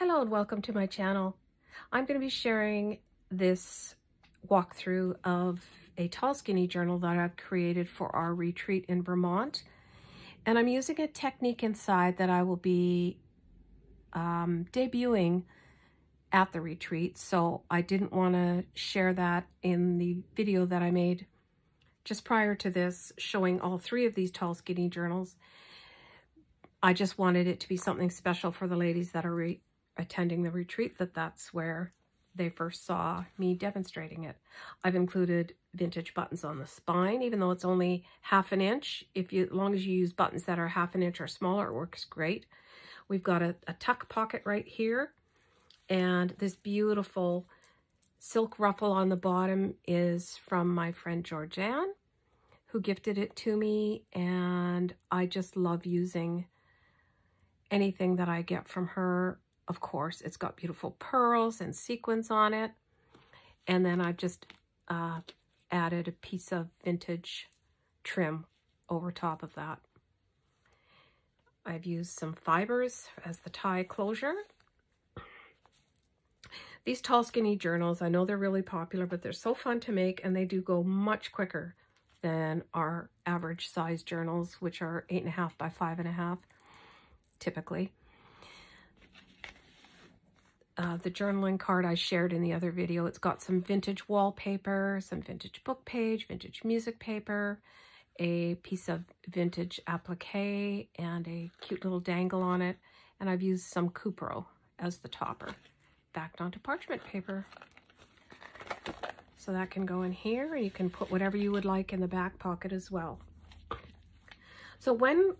Hello and welcome to my channel. I'm going to be sharing this walkthrough of a tall skinny journal that I've created for our retreat in Vermont. And I'm using a technique inside that I will be debuting at the retreat. So I didn't want to share that in the video that I made just prior to this, showing all three of these tall skinny journals. I just wanted it to be something special for the ladies that are attending the retreat, that's where they first saw me demonstrating it. I've included vintage buttons on the spine, even though it's only ½ an inch. As long as you use buttons that are ½ an inch or smaller, it works great. We've got a tuck pocket right here, and this beautiful silk ruffle on the bottom is from my friend Georgianne, who gifted it to me, and I just love using anything that I get from her. Of course, it's got beautiful pearls and sequins on it. And then I've just added a piece of vintage trim over top of that. I've used some fibers as the tie closure. These tall skinny journals, I know they're really popular, but they're so fun to make, and they do go much quicker than our average size journals, which are 8.5 by 5.5 typically. The journaling card I shared in the other video, it's got some vintage wallpaper, some vintage book page, vintage music paper, a piece of vintage applique, and a cute little dangle on it. And I've used some Cupro as the topper, backed onto parchment paper. So that can go in here, and you can put whatever you would like in the back pocket as well. So when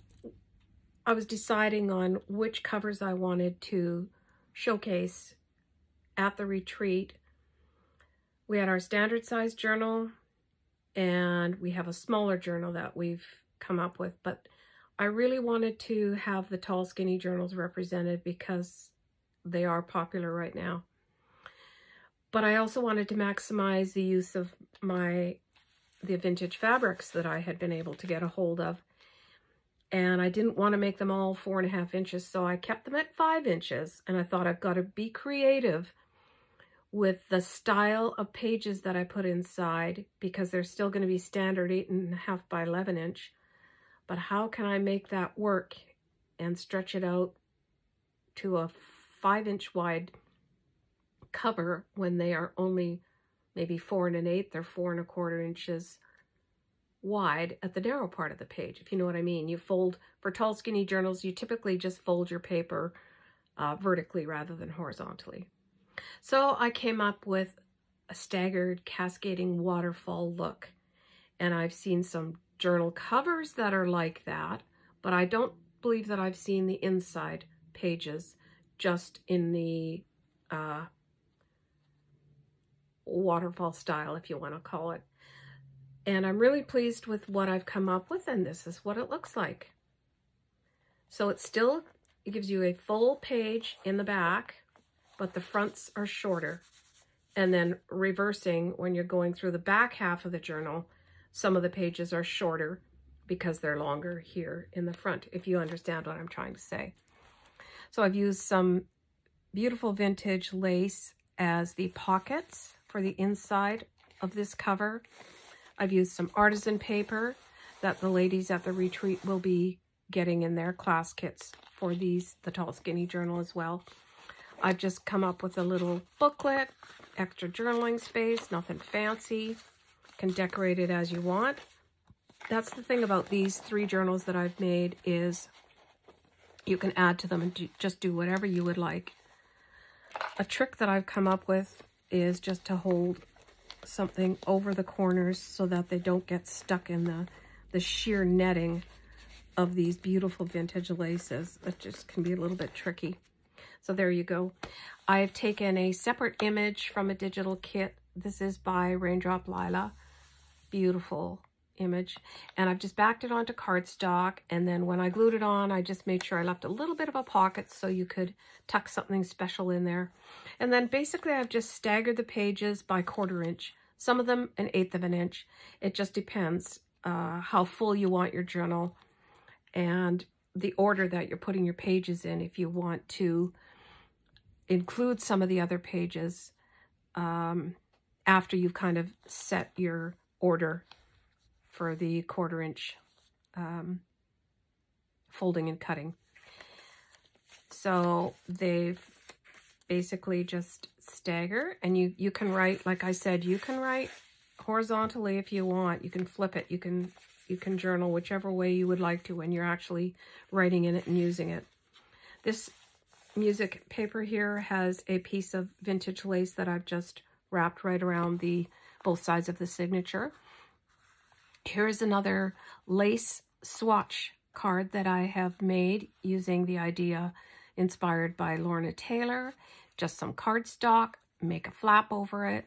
I was deciding on which covers I wanted to showcase at the retreat, we had our standard size journal, and we have a smaller journal that we've come up with, but I really wanted to have the tall skinny journals represented because they are popular right now. But I also wanted to maximize the use of the vintage fabrics that I had been able to get a hold of. And I didn't want to make them all 4.5 inches, so I kept them at 5 inches. And I thought I've got to be creative with the style of pages that I put inside, because they're still going to be standard 8.5 by 11 inch. But how can I make that work and stretch it out to a 5-inch wide cover when they are only maybe 4 1/8 or 4 1/4 inches wide at the narrow part of the page, if you know what I mean. You fold, for tall skinny journals, you typically just fold your paper vertically rather than horizontally. So I came up with a staggered cascading waterfall look, and I've seen some journal covers that are like that, but I don't believe that I've seen the inside pages just in the waterfall style, if you want to call it. And I'm really pleased with what I've come up with, and this is what it looks like. So it gives you a full page in the back, but the fronts are shorter. And then reversing, when you're going through the back half of the journal, some of the pages are shorter because they're longer here in the front, if you understand what I'm trying to say. So I've used some beautiful vintage lace as the pockets for the inside of this cover. I've used some artisan paper that the ladies at the retreat will be getting in their class kits for the tall skinny journal as well. I've just come up with a little booklet, extra journaling space, nothing fancy. Can decorate it as you want. That's the thing about these 3 journals that I've made, is you can add to them and just do whatever you would like. A trick that I've come up with is just to hold something over the corners so that they don't get stuck in the sheer netting of these beautiful vintage laces. That just can be a little bit tricky. So there you go. I've taken a separate image from a digital kit. This is by Raindrop Lila. Beautiful image. And I've just backed it onto cardstock, and then when I glued it on, I just made sure I left a little bit of a pocket so you could tuck something special in there. And then basically I've just staggered the pages by 1/4 inch, some of them 1/8 of an inch. It just depends how full you want your journal and the order that you're putting your pages in. If you want to include some of the other pages after you've kind of set your order for the 1/4 inch folding and cutting. So they've basically just stagger, and you can write, like I said, you can write horizontally if you want. You can flip it. You can journal whichever way you would like to when you're actually writing in it and using it. This music paper here has a piece of vintage lace that I've just wrapped right around both sides of the signature. Here's another lace swatch card that I have made using the idea inspired by Lorna Taylor. Just some cardstock, make a flap over it,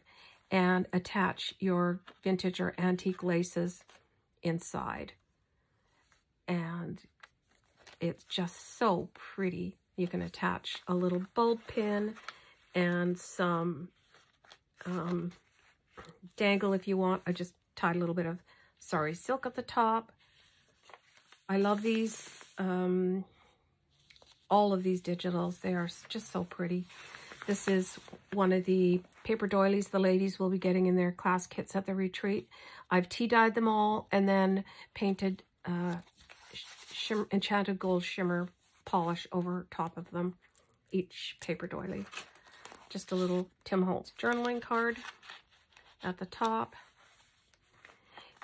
and attach your vintage or antique laces inside. And it's just so pretty. You can attach a little bulb pin and some dangle if you want. I just tied a little bit of sari silk at the top. I love these, all of these digitals. They are just so pretty. This is one of the paper doilies the ladies will be getting in their class kits at the retreat. I've tea dyed them all and then painted enchanted gold shimmer polish over top of them, each paper doily. Just a little Tim Holtz journaling card at the top.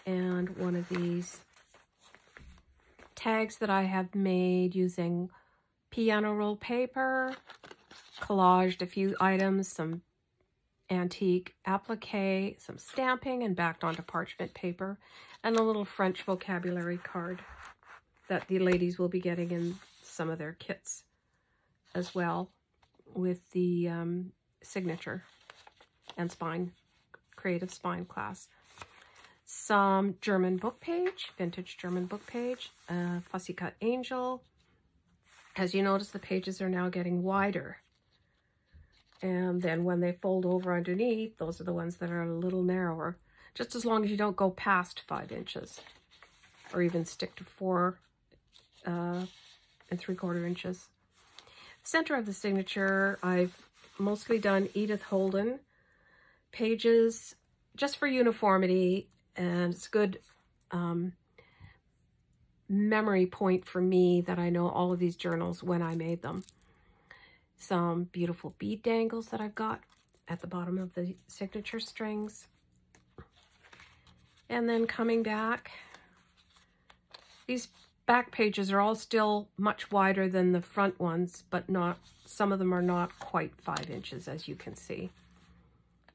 And one of these tags that I have made using piano roll paper, collaged a few items, some antique applique, some stamping, and backed onto parchment paper, and a little French vocabulary card that the ladies will be getting in some of their kits as well, with the signature and spine, creative spine class. Some German book page, vintage German book page, fussy cut angel. As you notice, the pages are now getting wider. And then when they fold over underneath, those are the ones that are a little narrower, just as long as you don't go past 5 inches, or even stick to 4 3/4 inches. Center of the signature, I've mostly done Edith Holden pages just for uniformity, and it's a good memory point for me that I know all of these journals when I made them. Some beautiful bead dangles that I've got at the bottom of the signature strings. And then coming back, these back pages are all still much wider than the front ones, but not, some of them are not quite 5 inches, as you can see.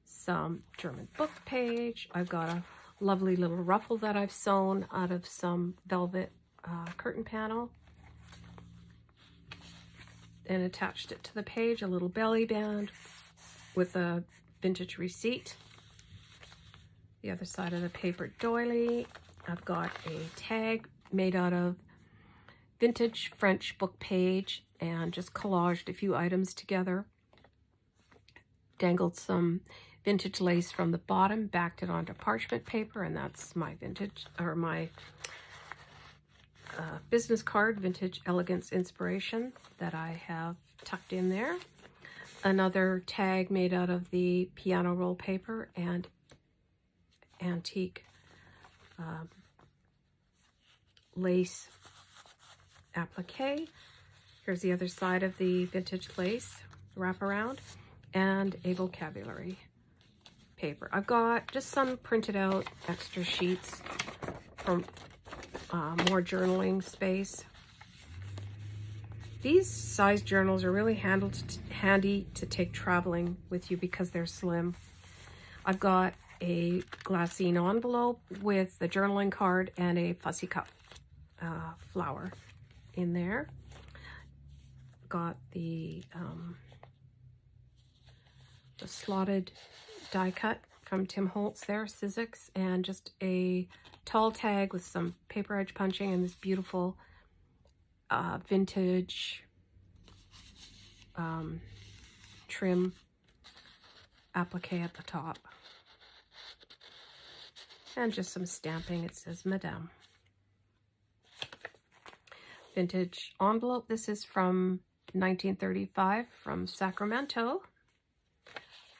Some German book page. I've got a lovely little ruffle that I've sewn out of some velvet curtain panel and attached it to the page, a little belly band with a vintage receipt. The other side of the paper doily, I've got a tag made out of vintage French book page and just collaged a few items together. Dangled some vintage lace from the bottom, backed it onto parchment paper, and that's my vintage, or my business card, Vintage Elegance Inspiration, that I have tucked in there. Another tag made out of the piano roll paper and antique lace applique. Here's the other side of the vintage lace wraparound, and a vocabulary paper. I've got just some printed out extra sheets from more journaling space. These size journals are really handy to take traveling with you because they're slim. I've got a glassine envelope with the journaling card and a fussy cut flower in there. Got the slotted die cut from Tim Holtz there, Sizzix, and just a tall tag with some paper edge punching and this beautiful vintage trim applique at the top. And just some stamping. It says Madame. Vintage envelope. This is from 1935 from Sacramento,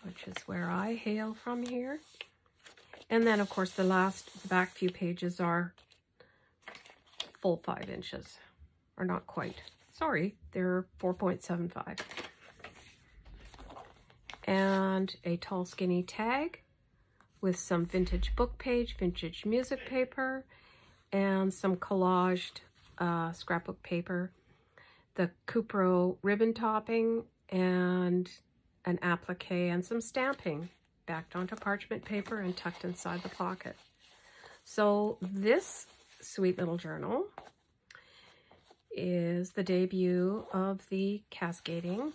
which is where I hail from here. And then, of course, the back few pages are full 5 inches, or not quite. Sorry, they're 4.75. And a tall skinny tag with some vintage book page, vintage music paper, and some collaged scrapbook paper, the Cupro ribbon topping, and an applique and some stamping backed onto parchment paper and tucked inside the pocket. So this sweet little journal is the debut of the cascading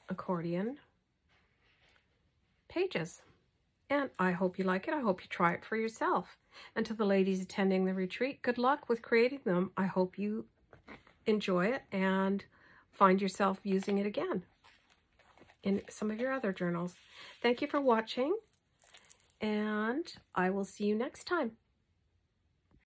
accordion pages. And I hope you like it. I hope you try it for yourself. And to the ladies attending the retreat, good luck with creating them. I hope you enjoy it and find yourself using it again in some of your other journals. Thank you for watching, and I will see you next time.